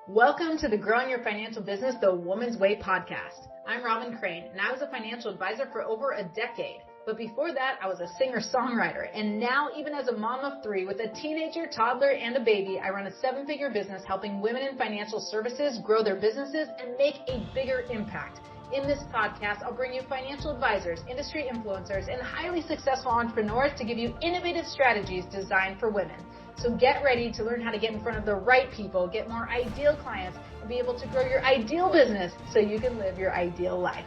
Welcome to the Growing Your Financial Business the Woman's Way podcast. I'm Robyn and I was a financial advisor for over a decade. But before that, I was a singer-songwriter. And now, even as a mom of three with a teenager, toddler, and a baby, I run a 7-figure business helping women in financial services grow their businesses and make a bigger impact. In this podcast, I'll bring you financial advisors, industry influencers, and highly successful entrepreneurs to give you innovative strategies designed for women. So get ready to learn how to get in front of the right people, get more ideal clients, and be able to grow your ideal business so you can live your ideal life.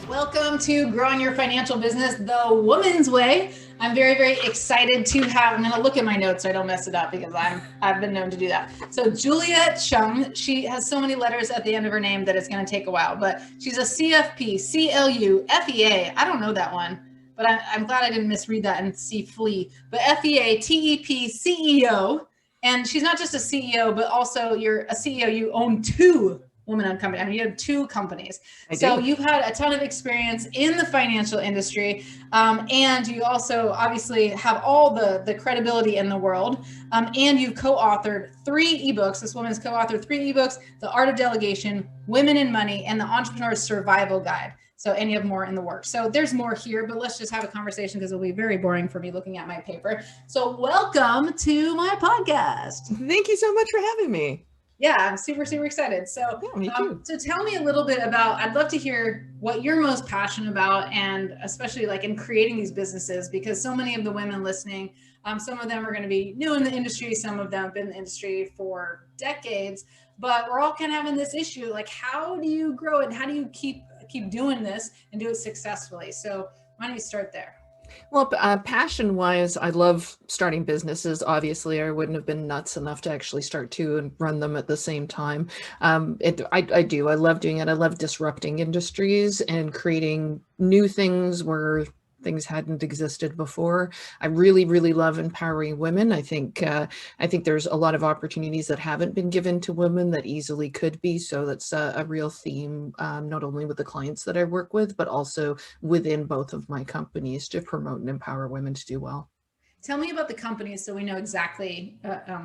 Welcome to Growing Your Financial Business the Woman's Way. I'm very, very excited to have, I'm going to look at my notes so I don't mess it up because I've been known to do that. So Julia Chung, she has so many letters at the end of her name that it's going to take a while, but she's a CFP, CLU, FEA. I don't know that one, but I'm glad I didn't misread that and see FLEA, but FEA, TEP, CEO. And she's not just a CEO, but also you're a CEO. You own two woman-owned companies. I mean, you have two companies. So you've had a ton of experience in the financial industry. And you also obviously have all the credibility in the world. And you've co-authored 3 ebooks. This woman has co-authored 3 ebooks, The Art of Delegation, Women in Money, and The Entrepreneur's Survival Guide. So and you have more in the works. So there's more here, but let's just have a conversation because it'll be very boring for me looking at my paper. So welcome to my podcast. Thank you so much for having me. Yeah, I'm super, super excited. So, yeah, me too. So tell me a little bit about, I'd love to hear what you're most passionate about, and especially like in creating these businesses, because so many of the women listening, some of them are going to be new in the industry. Some of them have been in the industry for decades, but we're all kind of having this issue. Like, how do you grow it? How do you keep doing this and do it successfully? So why don't you start there? Well, passion-wise, I love starting businesses. Obviously, I wouldn't have been nuts enough to actually start 2 and run them at the same time. I do. I love doing it. I love disrupting industries and creating new things where things hadn't existed before. I really, really love empowering women. I think there's a lot of opportunities that haven't been given to women that easily could be. So that's a real theme, not only with the clients that I work with, but also within both of my companies to promote and empower women to do well. Tell me about the companies so we know exactly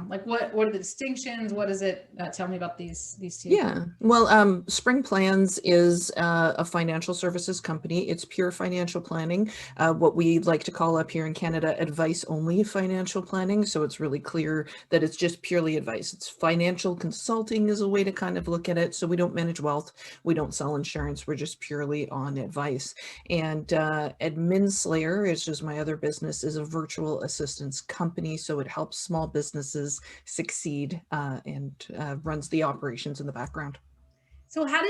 like what are the distinctions? What is it? Tell me about these two. Yeah, well, Spring Plans is a financial services company. It's pure financial planning, what we like to call up here in Canada, advice only financial planning. So it's really clear that it's just purely advice. It's financial consulting is a way to kind of look at it. So we don't manage wealth. We don't sell insurance. We're just purely on advice. And AdminSlayer, which is my other business, is a virtual assistance company. So it helps small businesses succeed and runs the operations in the background. So how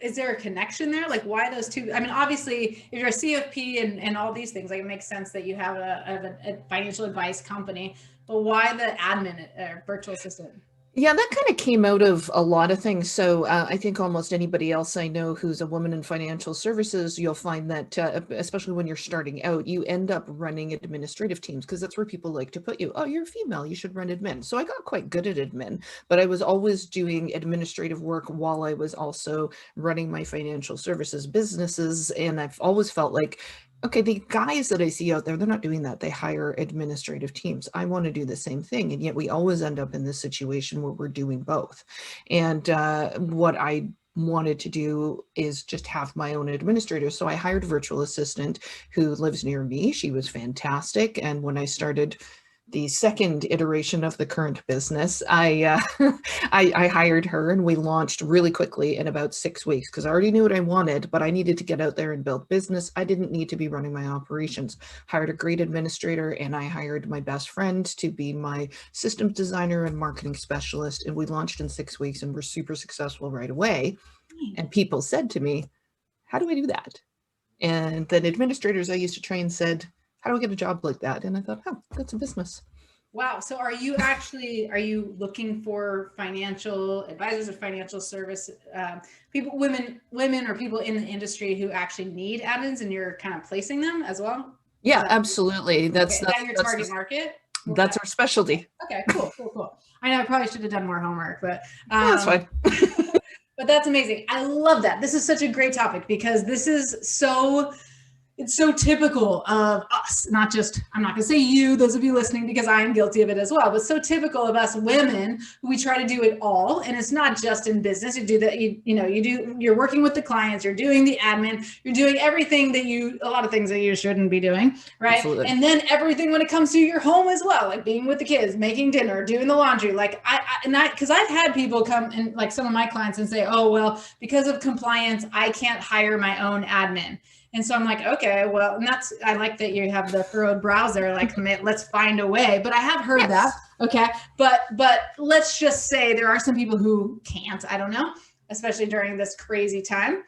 is there a connection there? Like why those two? I mean, obviously if you're a CFP and all these things, like it makes sense that you have a financial advice company, but why the admin or virtual assistant? Yeah, that kind of came out of a lot of things. So I think almost anybody else I know who's a woman in financial services, you'll find that, especially when you're starting out, you end up running administrative teams because that's where people like to put you. Oh, you're a female, you should run admin. So I got quite good at admin, but I was always doing administrative work while I was also running my financial services businesses. And I've always felt like, okay, the guys that I see out there, they're not doing that. They hire administrative teams. I want to do the same thing. And yet we always end up in this situation where we're doing both. And what I wanted to do is just have my own administrator. So I hired a virtual assistant who lives near me. She was fantastic. And when I started the second iteration of the current business, I hired her and we launched really quickly in about 6 weeks because I already knew what I wanted, but I needed to get out there and build business. I didn't need to be running my operations. Hired a great administrator and I hired my best friend to be my systems designer and marketing specialist. And we launched in 6 weeks and we're super successful right away. And people said to me, how do I do that? And then administrators I used to train said, how do I get a job like that? And I thought, oh, that's a business. Wow. So are you looking for financial advisors or financial service people, women or people in the industry who actually need admins and you're kind of placing them as well? Yeah, absolutely. That's your target market? That's our specialty. Okay, cool. I know I probably should have done more homework, but that's fine. But that's amazing. I love that. This is such a great topic because this is so It's so typical of us, not just, I'm not gonna say you, those of you listening, because I am guilty of it as well, but so typical of us women, we try to do it all. And it's not just in business. You do that, you're working with the clients, you're doing the admin, you're doing everything that a lot of things that you shouldn't be doing, right? Absolutely. And then everything when it comes to your home as well, like being with the kids, making dinner, doing the laundry. Like because I've had people come and like some of my clients and say, oh, well, because of compliance, I can't hire my own admin. And so I'm like, okay, well, and I like that you have the furrowed brows there, like, let's find a way. But I have heard that. Okay. But let's just say there are some people who can't, I don't know, especially during this crazy time.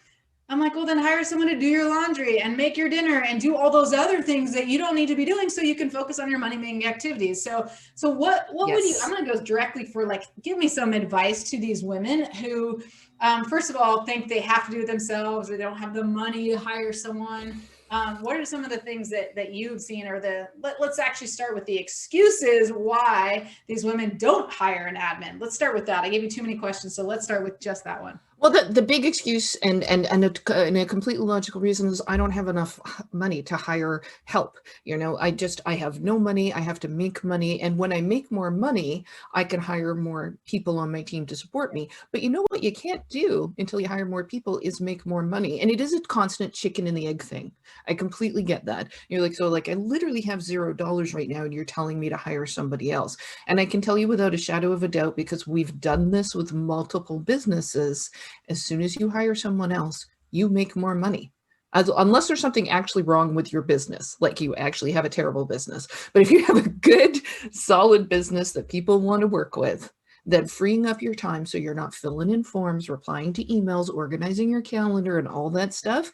I'm like, well, then hire someone to do your laundry and make your dinner and do all those other things that you don't need to be doing so you can focus on your money-making activities. So what would you, I'm going to go directly for like, give me some advice to these women who, first of all, think they have to do it themselves or they don't have the money to hire someone. What are some of the things that you've seen, or let's actually start with the excuses why these women don't hire an admin. Let's start with that. I gave you too many questions, so let's start with just that one. Well, the big excuse and a completely logical reason is I don't have enough money to hire help. I have no money. I have to make money. And when I make more money, I can hire more people on my team to support me. But you know what you can't do until you hire more people is make more money. And it is a constant chicken and the egg thing. I completely get that. You're like, so like I literally have $0 right now and you're telling me to hire somebody else. And I can tell you without a shadow of a doubt, because we've done this with multiple businesses, as soon as you hire someone else, you make more money. Unless there's something actually wrong with your business, like you actually have a terrible business. But if you have a good, solid business that people want to work with, then freeing up your time so you're not filling in forms, replying to emails, organizing your calendar, and all that stuff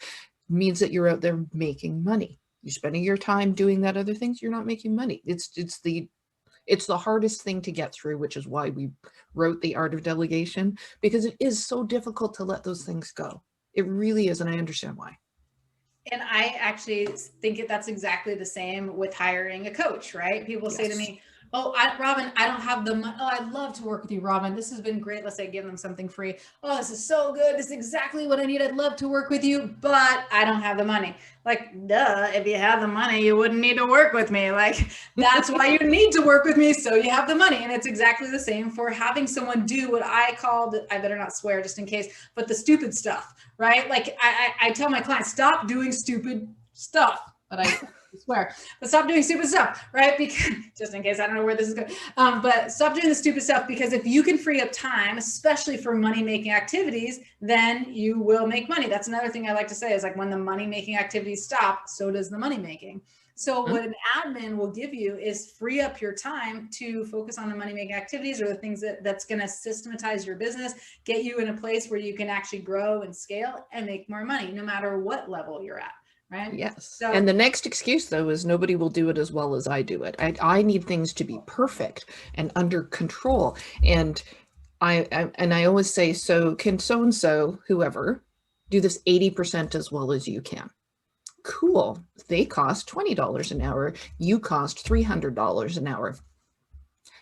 means that you're out there making money. You're spending your time doing that other things, you're not making money. It's the hardest thing to get through, which is why we wrote The Art of Delegation, because it is so difficult to let those things go. It really is, and I understand why. And I actually think that's exactly the same with hiring a coach, right? People say to me, oh, Robyn, I don't have the money. Oh, I'd love to work with you, Robyn. This has been great. Let's say give them something free. Oh, this is so good. This is exactly what I need. I'd love to work with you, but I don't have the money. Like, duh, if you had the money, you wouldn't need to work with me. Like, that's why you need to work with me, so you have the money. And it's exactly the same for having someone do what I called, I better not swear just in case, but the stupid stuff, right? Like I tell my clients, stop doing stupid stuff, but I swear, but stop doing stupid stuff, right? Because just in case, I don't know where this is going, but stop doing the stupid stuff, because if you can free up time, especially for money-making activities, then you will make money. That's another thing I like to say is like when the money-making activities stop, so does the money-making. So what an admin will give you is free up your time to focus on the money-making activities or the things that's going to systematize your business, get you in a place where you can actually grow and scale and make more money, no matter what level you're at. Right? Yes. So, and the next excuse, though, is nobody will do it as well as I do it. I need things to be perfect and under control. And I always say, so can so-and-so, whoever, do this 80% as well as you can? Cool. They cost $20 an hour. You cost $300 an hour.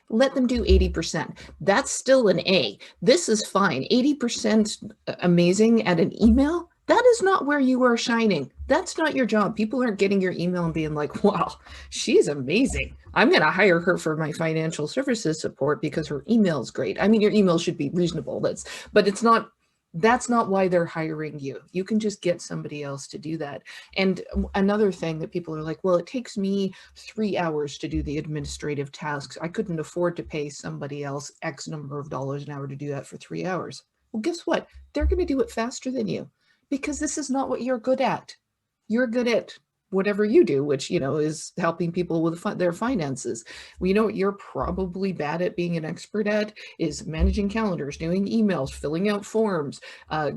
Let them do 80%. That's still an A. This is fine. 80% amazing at an email. That is not where you are shining. That's not your job. People aren't getting your email and being like, wow, she's amazing. I'm going to hire her for my financial services support because her email is great. I mean, your email should be reasonable. But that's not why they're hiring you. You can just get somebody else to do that. And another thing that people are like, well, it takes me 3 hours to do the administrative tasks. I couldn't afford to pay somebody else X number of dollars an hour to do that for 3 hours. Well, guess what? They're going to do it faster than you, because this is not what you're good at. You're good at whatever you do, which, is helping people with their finances. We know what you're probably bad at being an expert at is managing calendars, doing emails, filling out forms,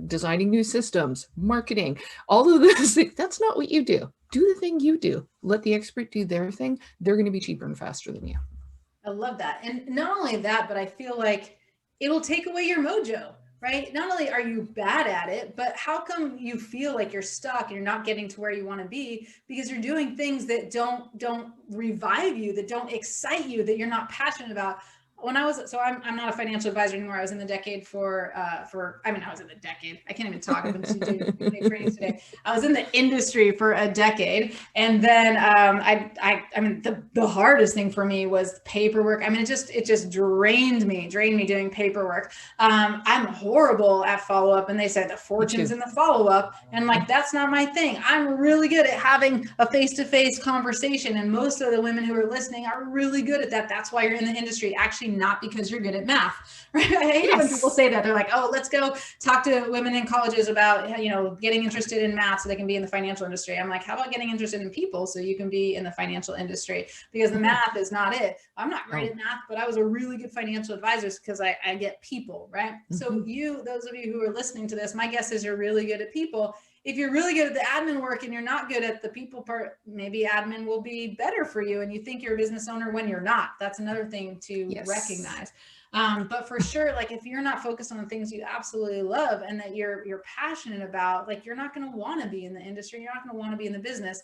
designing new systems, marketing, all of those things. That's not what you do. Do the thing you do. Let the expert do their thing. They're going to be cheaper and faster than you. I love that. And not only that, but I feel like it'll take away your mojo. Right? Not only are you bad at it, but how come you feel like you're stuck and you're not getting to where you want to be because you're doing things that don't revive you, that don't excite you, that you're not passionate about? when I was, so I'm not a financial advisor anymore. I was in the decade I was in the decade. I can't even talk. I've been doing trainings today. I was in the industry for a decade. And then I mean, the hardest thing for me was paperwork. I mean, it just drained me doing paperwork. I'm horrible at follow-up. And they said the fortune's in the follow-up. And like, that's not my thing. I'm really good at having a face-to-face conversation. And most of the women who are listening are really good at that. That's why you're in the industry. Actually, not because you're good at math, right? I hate when people say that. They're like, oh, let's go talk to women in colleges about, you know, getting interested in math so they can be in the financial industry. I'm like, how about getting interested in people so you can be in the financial industry? Because the math is not it. I'm not great at math, but I was a really good financial advisor because I get people, right? So those of you who are listening to this, my guess is you're really good at people. If you're really good at the admin work and you're not good at the people part, maybe admin will be better for you and you think you're a business owner when you're not. That's another thing to recognize. But for sure, like if you're not focused on the things you absolutely love and that you're passionate about, like you're not going to want to be in the industry. You're not going to want to be in the business,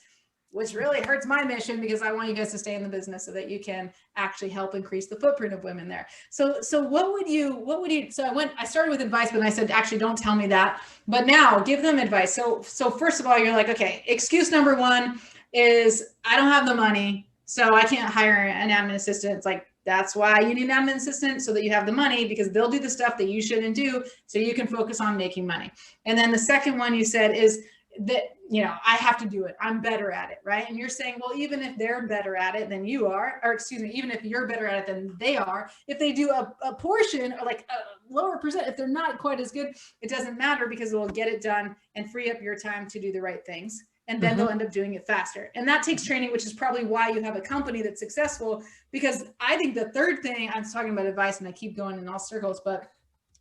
which really hurts my mission because I want you guys to stay in the business so that you can actually help increase the footprint of women there. So what would you, so I started with advice, but I said, actually, don't tell me that, but now give them advice. So first of all, you're like, okay, excuse number one is I don't have the money, so I can't hire an admin assistant. It's like, that's why you need an admin assistant, so that you have the money, because they'll do the stuff that you shouldn't do so you can focus on making money. And then the second one you said is that, you know, I have to do it. I'm better at it, right? And you're saying, well, even if they're better at it than you are, or excuse me, even if you're better at it than they are, if they do a portion or like a lower percent, if they're not quite as good, it doesn't matter because it will get it done and free up your time to do the right things. And then they'll end up doing it faster. And that takes training, which is probably why you have a company that's successful. Because I think the third thing, I'm talking about advice and I keep going in all circles, but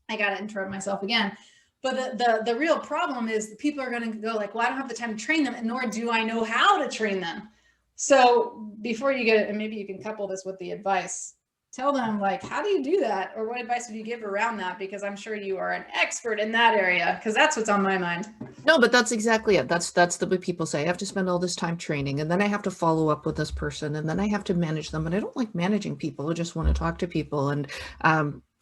I got to interrupt myself again. But the real problem is people are going to go like, well, I don't have the time to train them, and nor do I know how to train them. So before you get it, and maybe you can couple this with the advice, tell them like, how do you do that? Or what advice would you give around that? Because I'm sure you are an expert in that area, because that's what's on my mind. No, but that's exactly it. That's the way people say, I have to spend all this time training, and then I have to follow up with this person, and then I have to manage them. And I don't like managing people. I just want to talk to people. And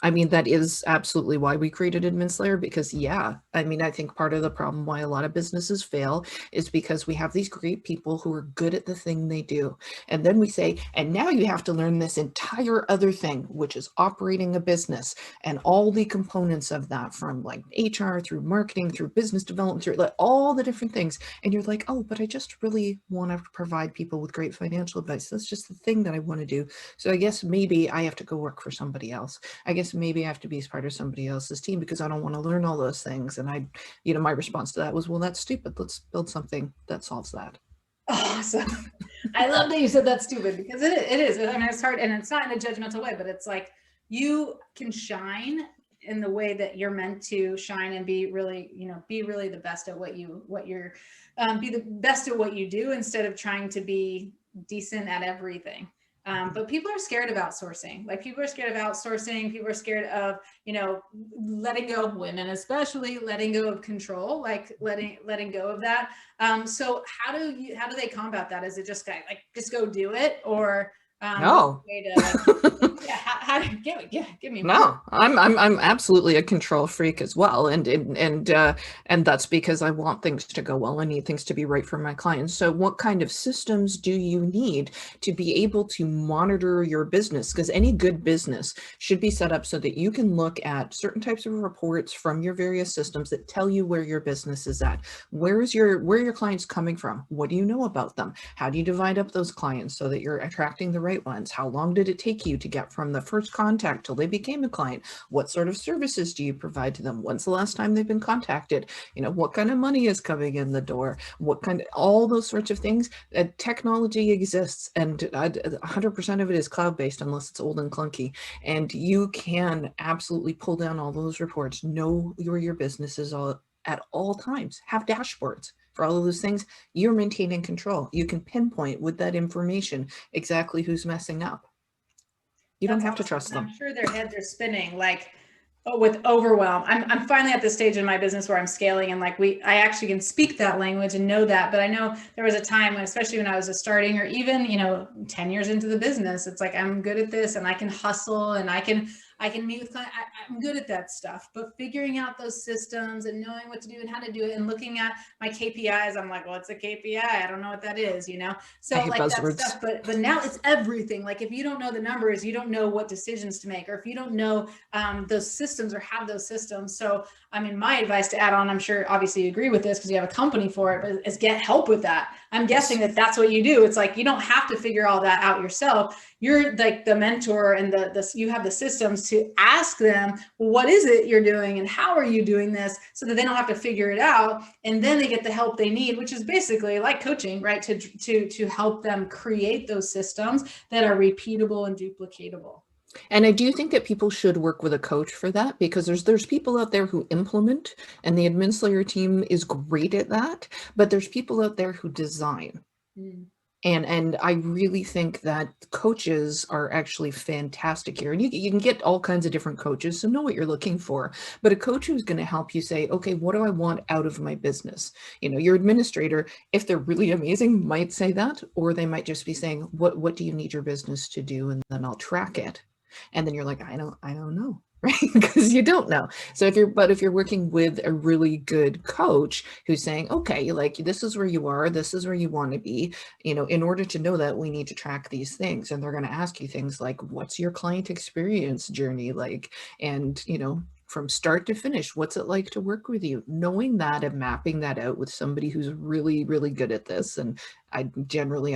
I mean, that is absolutely why we created AdminSlayer, because I mean, I think part of the problem why a lot of businesses fail is because we have these great people who are good at the thing they do. And then we say, and now you have to learn this entire other thing, which is operating a business and all the components of that, from like HR through marketing, through business development, through like all the different things. And you're like, oh, but I just really want to provide people with great financial advice. That's just the thing that I want to do. So I guess maybe I have to go work for somebody else. I guess maybe I have to be part of somebody else's team because I don't want to learn all those things. And my response to that was, well, that's stupid. Let's build something that solves that. Awesome. I love that you said that's stupid, because it is. I mean, it's hard, and it's not in a judgmental way, but it's like you can shine in the way that you're meant to shine and be really the best at be the best at what you do, instead of trying to be decent at everything. But people are scared of outsourcing. Like people are scared of outsourcing. People are scared of, letting go of women, especially letting go of control, like letting go of that. So how do they combat that? Is it just like, just go do it? Or no. Give me no. I'm absolutely a control freak as well, and that's because I want things to go well. I need things to be right for my clients. So what kind of systems do you need to be able to monitor your business? Because any good business should be set up so that you can look at certain types of reports from your various systems that tell you where your business is at. Where are your clients coming from? What do you know about them? How do you divide up those clients so that you're attracting the right ones? How long did it take you to get from the first contact till they became a client? What sort of services do you provide to them? When's the last time they've been contacted? What kind of money is coming in the door? All those sorts of things. Technology exists, and 100% of it is cloud-based unless it's old and clunky. And you can absolutely pull down all those reports, know where your business is at all times, have dashboards for all of those things. You're maintaining control. You can pinpoint with that information exactly who's messing up. You don't have to trust them. I'm sure their heads are spinning like, with overwhelm. I'm finally at this stage in my business where I'm scaling, and like I actually can speak that language and know that. But I know there was a time when, especially when I was starting, or even, 10 years into the business, it's like, I'm good at this and I can hustle and I can meet with clients. I'm good at that stuff, but figuring out those systems and knowing what to do and how to do it, and looking at my KPIs, I'm like, well, it's a KPI. I don't know what that is, So like buzzwords. that stuff, but now it's everything. Like if you don't know the numbers, you don't know what decisions to make, or if you don't know those systems or have those systems. So, I mean, my advice to add on, I'm sure obviously you agree with this because you have a company for it, but is get help with that. I'm guessing that that's what you do. It's like, you don't have to figure all that out yourself. You're like the mentor, and you have the systems to ask them, well, what is it you're doing and how are you doing this, so that they don't have to figure it out. And then they get the help they need, which is basically like coaching, right? To help them create those systems that are repeatable and duplicatable. And I do think that people should work with a coach for that, because there's people out there who implement, and the administrator team is great at that, but there's people out there who design. And I really think that coaches are actually fantastic here. And you can get all kinds of different coaches, so know what you're looking for. But a coach who's going to help you say, okay, what do I want out of my business? Your administrator, if they're really amazing, might say that, or they might just be saying, what do you need your business to do? And then I'll track it. And then you're like, I don't know, right? Because you don't know. So if you're working with a really good coach who's saying, okay, like, this is where you are, this is where you want to be, in order to know that, we need to track these things. And they're going to ask you things like, what's your client experience journey like? And, from start to finish, what's it like to work with you? Knowing that and mapping that out with somebody who's really, really good at this, and I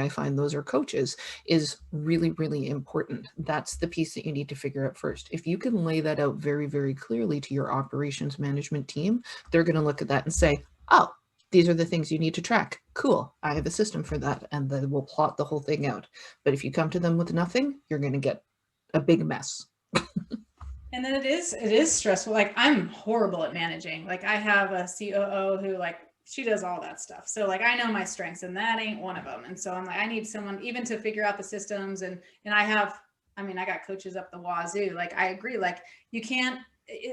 find those are coaches, is really, really important. That's the piece that you need to figure out first. If you can lay that out very, very clearly to your operations management team, they're going to look at that and say, oh, these are the things you need to track. Cool, I have a system for that. And then we'll plot the whole thing out. But if you come to them with nothing, you're going to get a big mess. And then it is stressful. Like, I'm horrible at managing. Like, I have a COO who, like, she does all that stuff. So like, I know my strengths, and that ain't one of them. And so I'm like, I need someone even to figure out the systems. And I got coaches up the wazoo. Like, I agree. Like, you can't,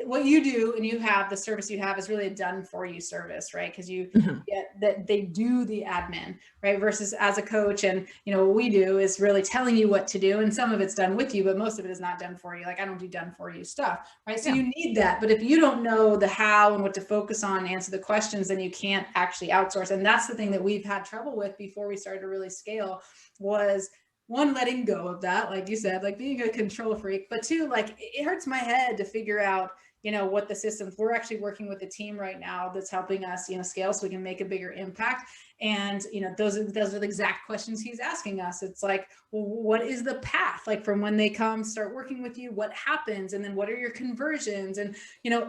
what you do and you have the service you have is really a done for you service, right? Because you get that they do the admin, right? Versus as a coach, and what we do is really telling you what to do, and some of it's done with you, but most of it is not done for you. Like, I don't do done for you stuff, right? So you need that. But if you don't know the how and what to focus on, answer the questions, then you can't actually outsource. And that's the thing that we've had trouble with before we started to really scale, was one, letting go of that, like you said, like being a control freak, but two, like, it hurts my head to figure out, what the systems. We're actually working with a team right now that's helping us, scale so we can make a bigger impact. And, those are the exact questions he's asking us. It's like, well, what is the path? Like, from when they come, start working with you, what happens? And then what are your conversions? And,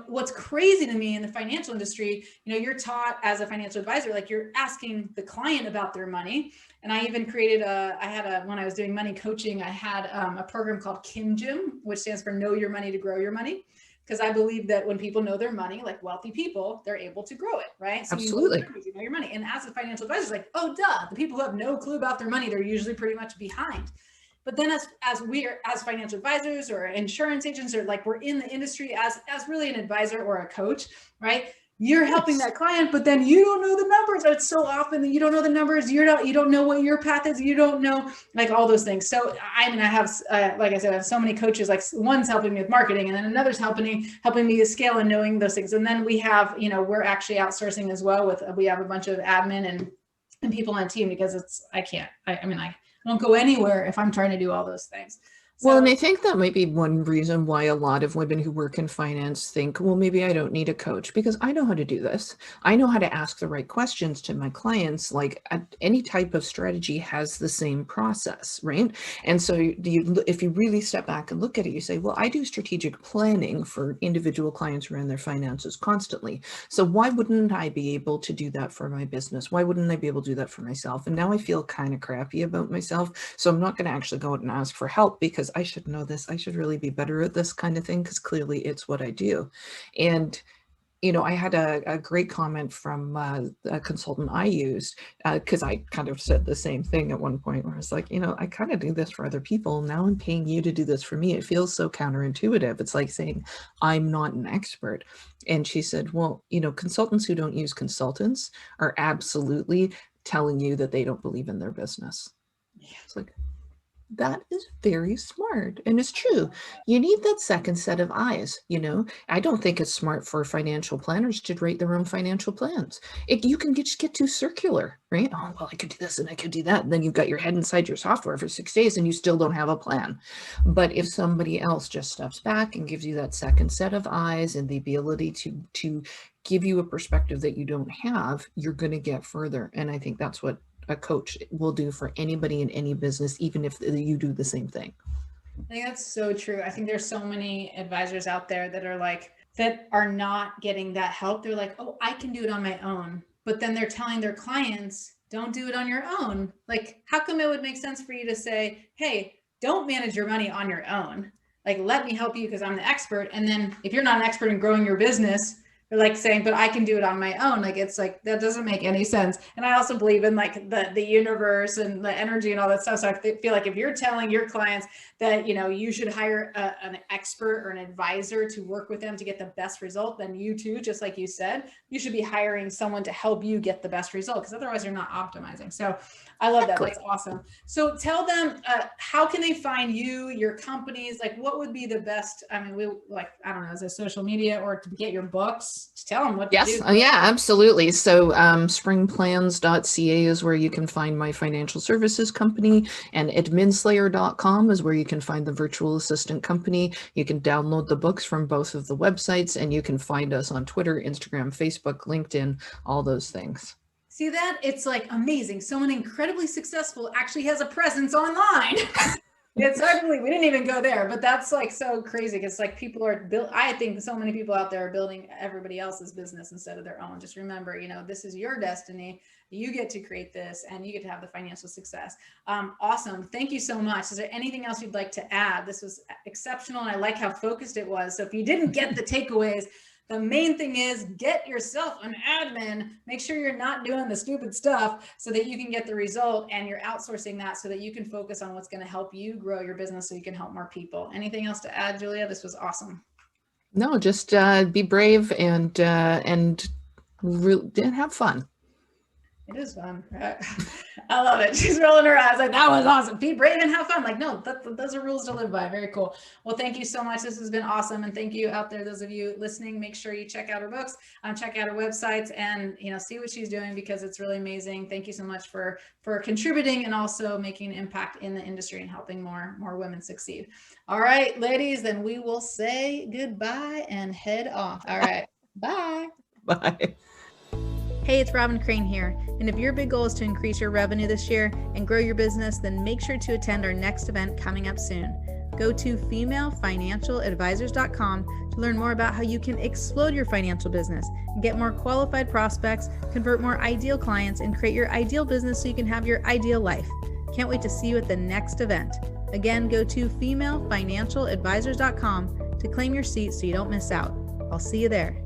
what's crazy to me in the financial industry, you're taught as a financial advisor, like, you're asking the client about their money. And I even created when I was doing money coaching, I had a program called KIMGYM, which stands for Know Your Money to Grow Your Money. Because I believe that when people know their money, like wealthy people, they're able to grow it, right? So absolutely. You know your money. And as a financial advisor, it's like, oh, duh, the people who have no clue about their money, they're usually pretty much behind. But then as financial advisors or insurance agents, or like, we're in the industry as really an advisor or a coach, right? You're helping that client, but then you don't know the numbers. It's so often that you don't know the numbers. You don't know what your path is. You don't know, like, all those things. So I have, like I said, I have so many coaches. Like, one's helping me with marketing, and then another's helping me to scale and knowing those things. And then we have, we're actually outsourcing as well. We have a bunch of admin and people on the team, because I won't go anywhere if I'm trying to do all those things. Well, and I think that might be one reason why a lot of women who work in finance think, well, maybe I don't need a coach, because I know how to do this. I know how to ask the right questions to my clients. Like, any type of strategy has the same process, right? And so if you really step back and look at it, you say, well, I do strategic planning for individual clients around their finances constantly. So why wouldn't I be able to do that for my business? Why wouldn't I be able to do that for myself? And now I feel kind of crappy about myself. So I'm not going to actually go out and ask for help, because I should know this. I should really be better at this kind of thing, because clearly it's what I do. And I had a great comment from a consultant I used, because I kind of said the same thing at one point where I was like, I kind of do this for other people. Now I'm paying you to do this for me. It feels so counterintuitive. It's like saying, I'm not an expert. And she said, well, consultants who don't use consultants are absolutely telling you that they don't believe in their business. It's like, that is very smart. And it's true. You need that second set of eyes. I don't think it's smart for financial planners to write their own financial plans. You can just get too circular, right? Oh, well, I could do this and I could do that. And then you've got your head inside your software for 6 days and you still don't have a plan. But if somebody else just steps back and gives you that second set of eyes and the ability to give you a perspective that you don't have, you're going to get further. And I think that's what a coach will do for anybody in any business, even if you do the same thing. I think that's so true. I think there's so many advisors out there that are not getting that help. They're like, oh, I can do it on my own. But then they're telling their clients, don't do it on your own. Like, how come it would make sense for you to say, hey, don't manage your money on your own. Like, let me help you because I'm the expert. And then if you're not an expert in growing your business, they're like saying, but I can do it on my own. Like, it's like, that doesn't make any sense. And I also believe in like the universe and the energy and all that stuff. So I feel like if you're telling your clients that, you should hire an expert or an advisor to work with them to get the best result, then you too, just like you said, you should be hiring someone to help you get the best result, because otherwise you're not optimizing. So I love that. That's awesome. So tell them, how can they find you, your companies? Like, what would be the best? I mean, I don't know, is it social media or to get your books? Just tell them what to do. Yeah, absolutely. So springplans.ca is where you can find my financial services company, and adminslayer.com is where you can find the virtual assistant company. You can download the books from both of the websites, and you can find us on Twitter, Instagram, Facebook, LinkedIn, all those things. See that? It's like amazing. Someone incredibly successful actually has a presence online. It's hard to believe we didn't even go there, but that's like so crazy because like people are I think so many people out there are building everybody else's business instead of their own. Just remember, this is your destiny. You get to create this and you get to have the financial success. Awesome. Thank you so much. Is there anything else you'd like to add? This was exceptional. And I like how focused it was. So if you didn't get the takeaways, the main thing is get yourself an admin. Make sure you're not doing the stupid stuff so that you can get the result, and you're outsourcing that so that you can focus on what's going to help you grow your business so you can help more people. Anything else to add, Julia? This was awesome. No, just be brave and have fun. It is fun. I love it. She's rolling her eyes like, that was awesome. Be brave and have fun. Like, no, those are rules to live by. Very cool. Well, thank you so much. This has been awesome. And thank you out there, those of you listening. Make sure you check out her books, check out her websites, and see what she's doing, because it's really amazing. Thank you so much for contributing and also making an impact in the industry and helping more women succeed. All right, ladies, then we will say goodbye and head off. All right. Bye. Bye. Hey, it's Robyn Crane here. And if your big goal is to increase your revenue this year and grow your business, then make sure to attend our next event coming up soon. Go to femalefinancialadvisors.com to learn more about how you can explode your financial business and get more qualified prospects, convert more ideal clients, and create your ideal business so you can have your ideal life. Can't wait to see you at the next event. Again, go to femalefinancialadvisors.com to claim your seat so you don't miss out. I'll see you there.